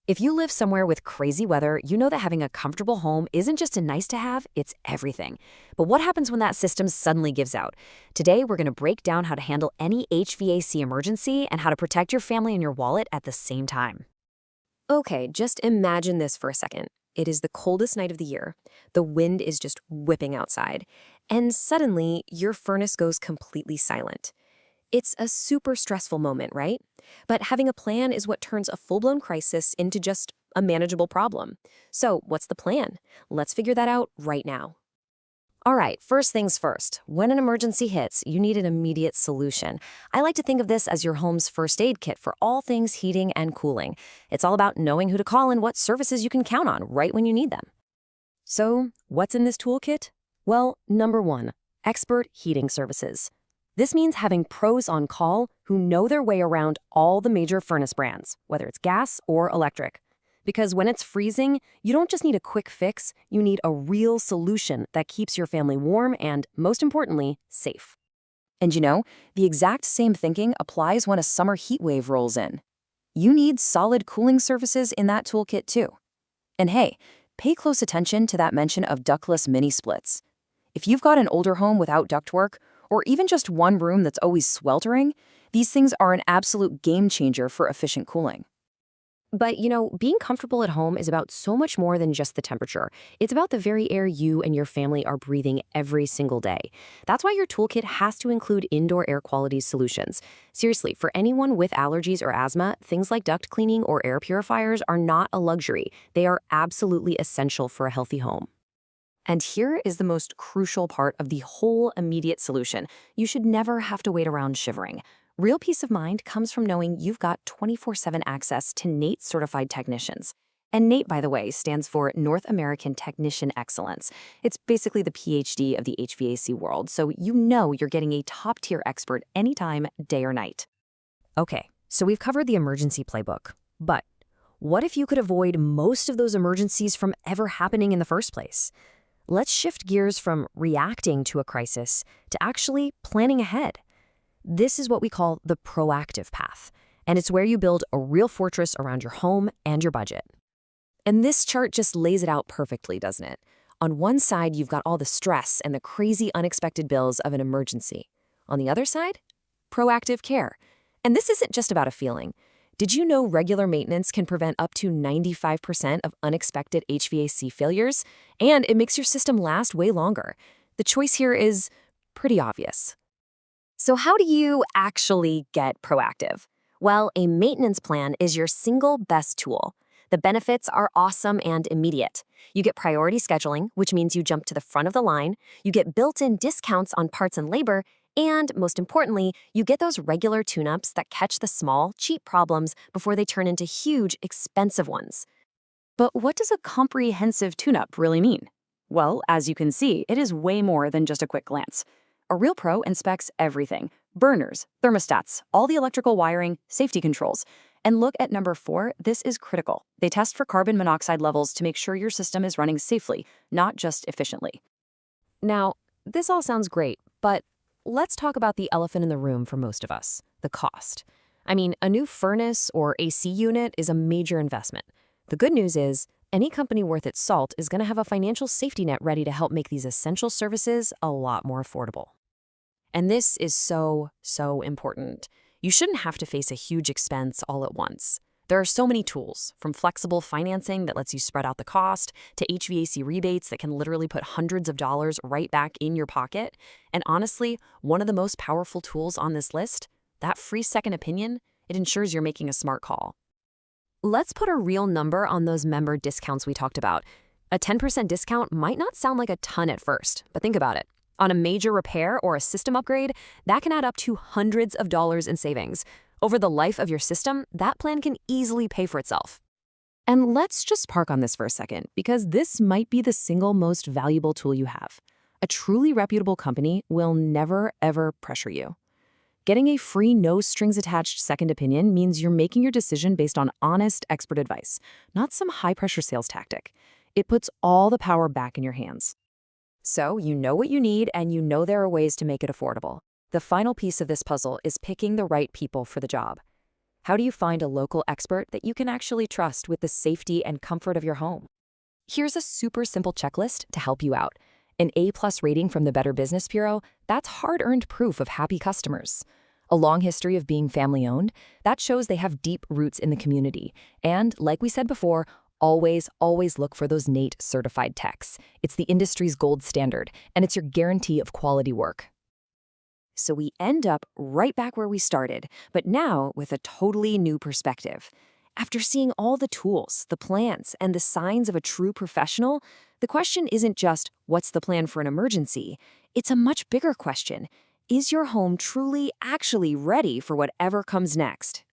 If you live somewhere with crazy weather, you know that having a comfortable home isn't just a nice to have, it's everything. But what happens when that system suddenly gives out? Today, we're going to break down how to handle any HVAC emergency and how to protect your family and your wallet at the same time. Okay, just imagine this for a second. It is the coldest night of the year. The wind is just whipping outside. And suddenly, your furnace goes completely silent. It's a super stressful moment, right? But having a plan is what turns a full-blown crisis into just a manageable problem. So, what's the plan? Let's figure that out right now. All right, first things first. When an emergency hits, you need an immediate solution. I like to think of this as your home's first aid kit for all things heating and cooling. It's all about knowing who to call and what services you can count on right when you need them. So, what's in this toolkit? Well, number one, expert heating services. This means having pros on call who know their way around all the major furnace brands, whether it's gas or electric. Because when it's freezing, you don't just need a quick fix, you need a real solution that keeps your family warm and, most importantly, safe. And you know, the exact same thinking applies when a summer heat wave rolls in. You need solid cooling surfaces in that toolkit too. And hey, pay close attention to that mention of ductless mini splits. If you've got an older home without ductwork, or even just one room that's always sweltering, these things are an absolute game changer for efficient cooling. But, being comfortable at home is about so much more than just the temperature. It's about the very air you and your family are breathing every single day. That's why your toolkit has to include indoor air quality solutions. Seriously, for anyone with allergies or asthma, things like duct cleaning or air purifiers are not a luxury. They are absolutely essential for a healthy home. And here is the most crucial part of the whole immediate solution. You should never have to wait around shivering. Real peace of mind comes from knowing you've got 24/7 access to NATE certified technicians. And NATE, by the way, stands for North American Technician Excellence. It's basically the PhD of the HVAC world, so you know you're getting a top-tier expert anytime, day or night. Okay, so we've covered the emergency playbook. But what if you could avoid most of those emergencies from ever happening in the first place? Let's shift gears from reacting to a crisis to actually planning ahead. This is what we call the proactive path, and it's where you build a real fortress around your home and your budget. And this chart just lays it out perfectly, doesn't it? On one side, you've got all the stress and the crazy unexpected bills of an emergency. On the other side, proactive care. And this isn't just about a feeling. Did you know regular maintenance can prevent up to 95% of unexpected HVAC failures? And it makes your system last way longer. The choice here is pretty obvious. So how do you actually get proactive? Well, a maintenance plan is your single best tool. The benefits are awesome and immediate. You get priority scheduling, which means you jump to the front of the line. You get built-in discounts on parts and labor. And most importantly, you get those regular tune-ups that catch the small, cheap problems before they turn into huge, expensive ones. But what does a comprehensive tune-up really mean? Well, as you can see, it is way more than just a quick glance. A real pro inspects everything: burners, thermostats, all the electrical wiring, safety controls. And look at number 4, this is critical. They test for carbon monoxide levels to make sure your system is running safely, not just efficiently. Now, this all sounds great, but let's talk about the elephant in the room for most of us: the cost. I mean, a new furnace or AC unit is a major investment. The good news is, any company worth its salt is going to have a financial safety net ready to help make these essential services a lot more affordable. And this is so, so important. You shouldn't have to face a huge expense all at once. There are so many tools, from flexible financing that lets you spread out the cost, to HVAC rebates that can literally put hundreds of dollars right back in your pocket. And honestly, one of the most powerful tools on this list, that free second opinion, it ensures you're making a smart call. Let's put a real number on those member discounts we talked about. A 10% discount might not sound like a ton at first, but think about it. On a major repair or a system upgrade, that can add up to hundreds of dollars in savings. Over the life of your system, that plan can easily pay for itself. And let's just park on this for a second, because this might be the single most valuable tool you have. A truly reputable company will never, ever pressure you. Getting a free, no-strings-attached second opinion means you're making your decision based on honest, expert advice, not some high-pressure sales tactic. It puts all the power back in your hands. So you know what you need, and you know there are ways to make it affordable. The final piece of this puzzle is picking the right people for the job. How do you find a local expert that you can actually trust with the safety and comfort of your home? Here's a super simple checklist to help you out. An A-plus rating from the Better Business Bureau, that's hard-earned proof of happy customers. A long history of being family-owned, that shows they have deep roots in the community. And, like we said before, always look for those NATE certified techs. It's the industry's gold standard, and it's your guarantee of quality work. So we end up right back where we started, but now with a totally new perspective. After seeing all the tools, the plans, and the signs of a true professional, the question isn't just, what's the plan for an emergency? It's a much bigger question. Is your home truly actually ready for whatever comes next?